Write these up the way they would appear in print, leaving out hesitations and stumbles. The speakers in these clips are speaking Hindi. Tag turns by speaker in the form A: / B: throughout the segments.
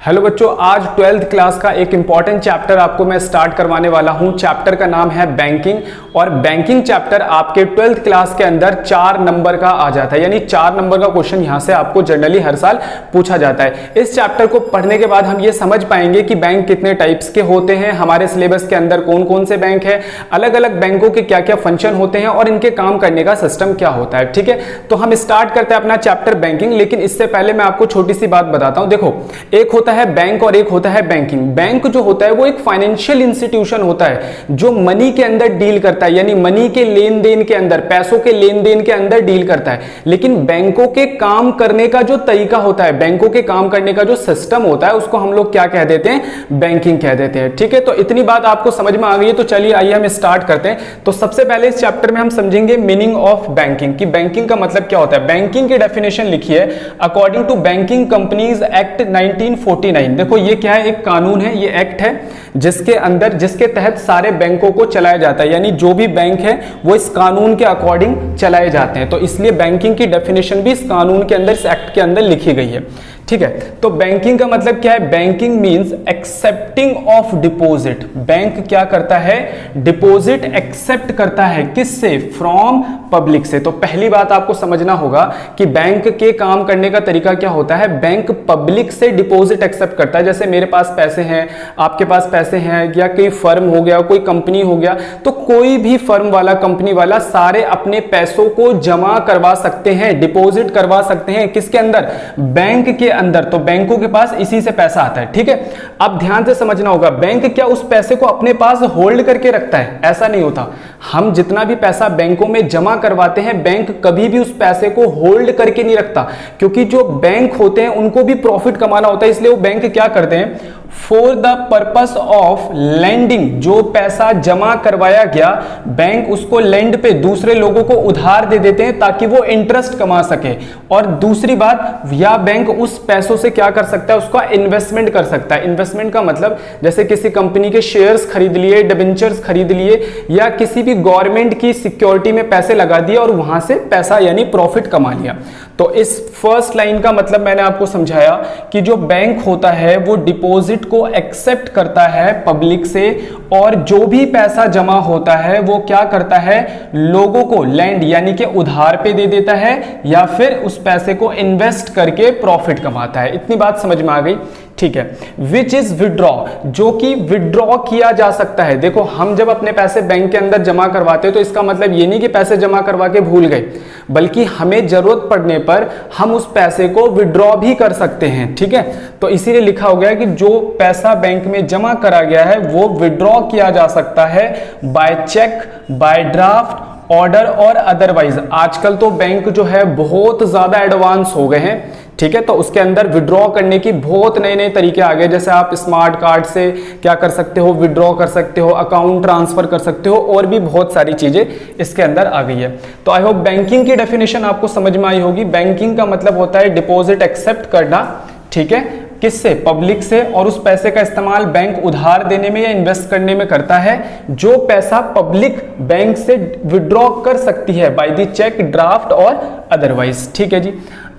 A: हेलो बच्चों, आज 12th क्लास का एक इंपॉर्टेंट चैप्टर आपको मैं स्टार्ट करवाने वाला हूं। चैप्टर का नाम है बैंकिंग और बैंकिंग चैप्टर आपके 12th क्लास के अंदर 4 नंबर का आ जाता है, यानी 4 नंबर का क्वेश्चन यहां से आपको जनरली हर साल पूछा जाता है। इस चैप्टर को पढ़ने के बाद हम ये समझ पाएंगे कि बैंक कितने टाइप्स के होते हैं, हमारे सिलेबस के अंदर कौन कौन से बैंक है, अलग अलग बैंकों के क्या क्या फंक्शन होते हैं और इनके काम करने का सिस्टम क्या होता है। ठीक है, तो हम स्टार्ट करते हैं अपना चैप्टर बैंकिंग। लेकिन इससे पहले मैं आपको छोटी सी बात बताता हूं। देखो, एक होता है बैंक और एक होता है बैंकिंग। बैंक जो होता है वो एक फाइनेंशियल इंस्टीट्यूशन होता है जो मनी के अंदर डील करता है, यानी मनी के लेन देन के अंदर, पैसों के लेन देन के अंदर डील करता है। लेकिन बैंकों के काम करने का जो तरीका होता है, बैंकों के काम करने का जो सिस्टम होता है, उसको हम लोग क्या कह देते हैं? बैंकिंग कह देते हैं। ठीक है, तो इतनी बात आपको समझ में आ गई है। तो चलिए आइए हम स्टार्ट करते हैं। तो सबसे पहले इस चैप्टर में हम समझेंगे मीनिंग ऑफ बैंकिंग, कि बैंकिंग का मतलब क्या होता है। बैंकिंग की डेफिनेशन लिखी है according to banking companies act 1949। देखो ये क्या है, एक कानून है, ये एक्ट है जिसके तहत सारे बैंकों को चलाया जाता है, यानी जो भी बैंक है वो इस कानून के अकॉर्डिंग चलाए जाते हैं। तो इसलिए बैंकिंग की डेफिनेशन भी इस कानून के अंदर, इस एक्ट के अंदर लिखी गई है। ठीक है, तो बैंकिंग का मतलब क्या है? Banking means accepting of deposit. Bank क्या करता है? डिपॉजिट एक्सेप्ट करता है। किससे? फ्रॉम पब्लिक से। तो पहली बात आपको समझना होगा कि बैंक के काम करने का तरीका क्या होता है। बैंक पब्लिक से डिपॉजिट एक्सेप्ट करता है। जैसे मेरे पास पैसे हैं, आपके पास पैसे हैं, या कोई फर्म हो गया, कोई कंपनी हो गया, तो कोई भी फर्म वाला, कंपनी वाला सारे अपने पैसों को जमा करवा सकते हैं, डिपॉजिट करवा सकते हैं। किसके अंदर? बैंक के अंदर। तो बैंकों के पास इसी से पैसा आता है। ठीक है, अब ध्यान से समझना होगा, बैंक क्या उस पैसे को अपने पास होल्ड करके रखता है? ऐसा नहीं होता। हम जितना भी पैसा बैंकों में जमा करवाते हैं, बैंक कभी भी उस पैसे को होल्ड करके नहीं रखता, क्योंकि जो बैंक होते हैं उनको भी प्रॉफिट कमाना होता है। इसलिए वो बैंक क्या करते हैं, for the purpose of lending, जो पैसा जमा करवाया गया, बैंक उसको लेंड पे दूसरे लोगों को उधार दे देते हैं ताकि वो इंटरेस्ट कमा सके। और दूसरी बात, या बैंक उस पैसों से क्या कर सकता है? उसका इन्वेस्टमेंट कर सकता है। इन्वेस्टमेंट का मतलब जैसे किसी कंपनी के शेयर्स खरीद लिए, डिबेंचर्स खरीद लिए, या किसी भी गवर्नमेंट की सिक्योरिटी में पैसे लगा दिए और वहां से पैसा यानी प्रॉफिट कमा लिया। तो इस फर्स्ट लाइन का मतलब मैंने आपको समझाया कि जो बैंक होता है वो डिपॉजिट को एक्सेप्ट करता है पब्लिक से, और जो भी पैसा जमा होता है वो क्या करता है? लोगों को लैंड यानी कि उधार पे दे देता है, या फिर उस पैसे को इन्वेस्ट करके प्रॉफिट कमाता है। इतनी बात समझ में आ गई? ठीक है, विच इज विड्रॉ, जो कि विड्रॉ किया जा सकता है। देखो, हम जब अपने पैसे बैंक के अंदर जमा करवाते हैं तो इसका मतलब ये नहीं कि पैसे जमा करवा के भूल गए, बल्कि हमें जरूरत पड़ने पर हम उस पैसे को विड्रॉ भी कर सकते हैं। ठीक है, तो इसीलिए लिखा हो गया कि जो पैसा बैंक में जमा करा गया है वो विड्रॉ किया जा सकता है by cheque, by draft, order और अदरवाइज। आजकल तो बैंक जो है बहुत ज्यादा एडवांस हो गए हैं। ठीक है, तो उसके अंदर विड्रॉ करने की बहुत नए नए तरीके आ गए। जैसे आप स्मार्ट कार्ड से क्या कर सकते हो? विड्रॉ कर सकते हो, अकाउंट ट्रांसफर कर सकते हो, और भी बहुत सारी चीजें इसके अंदर आ गई है। तो आई होप बैंकिंग की डेफिनेशन आपको समझ में आई होगी। बैंकिंग का मतलब होता है डिपॉजिट एक्सेप्ट करना। ठीक है, किससे? पब्लिक से, और उस पैसे का इस्तेमाल बैंक उधार देने में या इन्वेस्ट करने में करता है। जो पैसा पब्लिक बैंक से विड्रॉ कर सकती है बाय द चेक, ड्राफ्ट और अदरवाइज। ठीक है जी,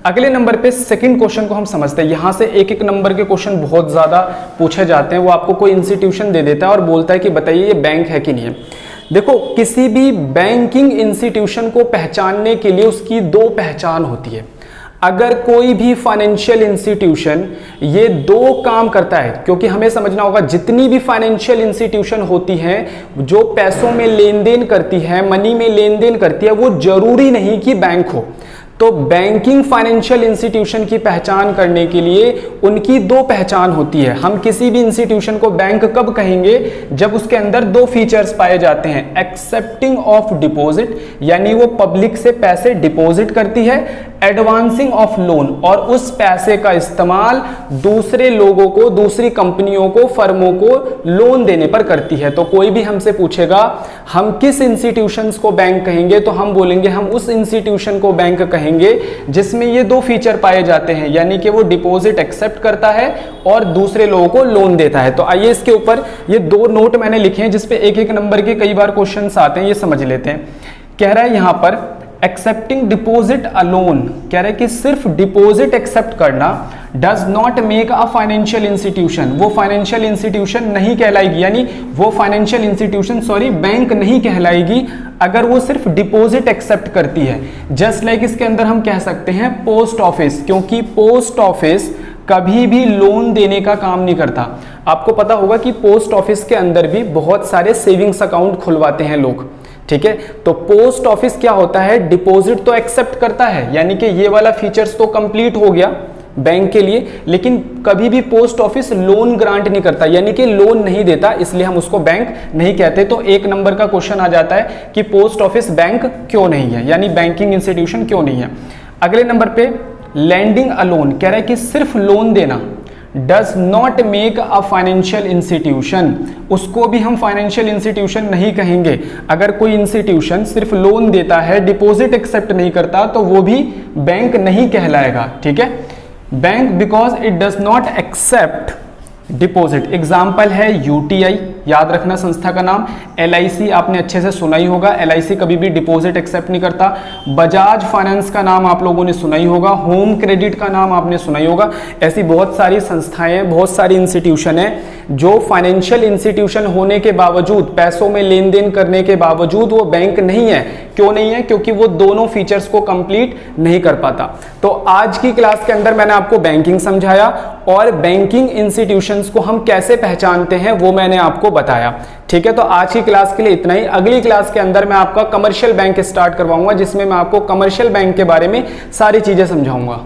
A: अगले नंबर पे सेकंड क्वेश्चन को हम समझते हैं। यहां से एक एक नंबर के क्वेश्चन बहुत ज्यादा पूछे जाते हैं। वो आपको कोई इंस्टीट्यूशन दे देता है और बोलता है कि बताइए ये बैंक है कि नहीं है। देखो, किसी भी बैंकिंग इंस्टीट्यूशन को पहचानने के लिए उसकी 2 पहचान होती है। अगर कोई भी फाइनेंशियल इंस्टीट्यूशन ये 2 काम करता है, क्योंकि हमें समझना होगा जितनी भी फाइनेंशियल इंस्टीट्यूशन होती हैं जो पैसों में लेन देन करती है, मनी में लेन देन करती है, वो जरूरी नहीं कि बैंक हो। तो बैंकिंग फाइनेंशियल इंस्टीट्यूशन की पहचान करने के लिए उनकी 2 पहचान होती है। हम किसी भी इंस्टीट्यूशन को बैंक कब कहेंगे? जब उसके अंदर 2 फीचर्स पाए जाते हैं। एक्सेप्टिंग ऑफ डिपॉजिट, यानी वो पब्लिक से पैसे डिपॉजिट करती है। एडवांसिंग ऑफ लोन, और उस पैसे का इस्तेमाल दूसरे लोगों को, दूसरी कंपनियों को, फर्मों को लोन देने पर करती है। तो कोई भी हमसे पूछेगा हम किस इंस्टीट्यूशंस को बैंक कहेंगे, तो हम बोलेंगे हम उस इंस्टीट्यूशन को बैंक कहेंगे जिसमें ये 2 फीचर पाए जाते हैं, यानी कि वो डिपॉजिट एक्सेप्ट करता है और दूसरे लोगों को लोन देता है। तो आइए इसके ऊपर ये 2 नोट मैंने लिखे हैं जिसपे एक एक नंबर के कई बार क्वेश्चंस आते हैं, ये समझ लेते हैं। कह रहा है यहां पर एक्सेप्टिंग डिपॉजिट अलोन, कह रहे कि सिर्फ डिपॉजिट एक्सेप्ट करना does not make a financial institution, वो फाइनेंशियल इंस्टीट्यूशन नहीं कहलाएगी, यानी वो फाइनेंशियल इंस्टीट्यूशन बैंक नहीं कहलाएगी अगर वो सिर्फ डिपॉजिट एक्सेप्ट करती है। जस्ट लाइक इसके अंदर हम कह सकते हैं पोस्ट ऑफिस, क्योंकि पोस्ट ऑफिस कभी भी लोन देने का काम नहीं करता। आपको पता होगा कि पोस्ट ऑफिस के अंदर भी बहुत सारे सेविंग्स अकाउंट खुलवाते हैं लोग, ठीक है। तो पोस्ट ऑफिस क्या होता है, डिपॉजिट तो एक्सेप्ट करता है, यानी कि ये वाला फीचर्स तो कंप्लीट हो गया बैंक के लिए, लेकिन कभी भी पोस्ट ऑफिस लोन ग्रांट नहीं करता, यानी कि लोन नहीं देता, इसलिए हम उसको बैंक नहीं कहते। तो 1 नंबर का क्वेश्चन आ जाता है कि पोस्ट ऑफिस बैंक क्यों नहीं है, यानी बैंकिंग इंस्टीट्यूशन क्यों नहीं है। अगले नंबर पे लैंडिंग अलोन, कह रहा है कि सिर्फ लोन देना does not make a financial institution, उसको भी हम फाइनेंशियल इंस्टीट्यूशन नहीं कहेंगे। अगर कोई इंस्टीट्यूशन सिर्फ लोन देता है, डिपॉजिट एक्सेप्ट नहीं करता, तो वो भी बैंक नहीं कहलाएगा, ठीक है। Bank because it does not accept deposit, example है यूटीआई, याद रखना संस्था का नाम। एलआईसी आपने अच्छे से सुना ही होगा, एलआईसी कभी भी डिपॉजिट एक्सेप्ट नहीं करता। बजाज फाइनेंस का नाम आप लोगों ने सुना ही होगा, होम क्रेडिट का नाम आपने सुना ही होगा। ऐसी बहुत सारी संस्थाएं, बहुत सारी इंस्टीट्यूशन है जो फाइनेंशियल इंस्टीट्यूशन होने के बावजूद, पैसों में लेन देन करने के बावजूद वो बैंक नहीं है। क्यों नहीं है? क्योंकि वो दोनों फीचर्स को कंप्लीट नहीं कर पाता। तो आज की क्लास के अंदर मैंने आपको बैंकिंग समझाया और बैंकिंग इंस्टीट्यूशंस को हम कैसे पहचानते हैं वो मैंने आपको बताया, ठीक है। तो आज की क्लास के लिए इतना ही। अगली क्लास के अंदर मैं आपका कमर्शियल बैंक स्टार्ट करवाऊंगा, जिसमें मैं आपको कमर्शियल बैंक के बारे में सारी चीजें समझाऊंगा।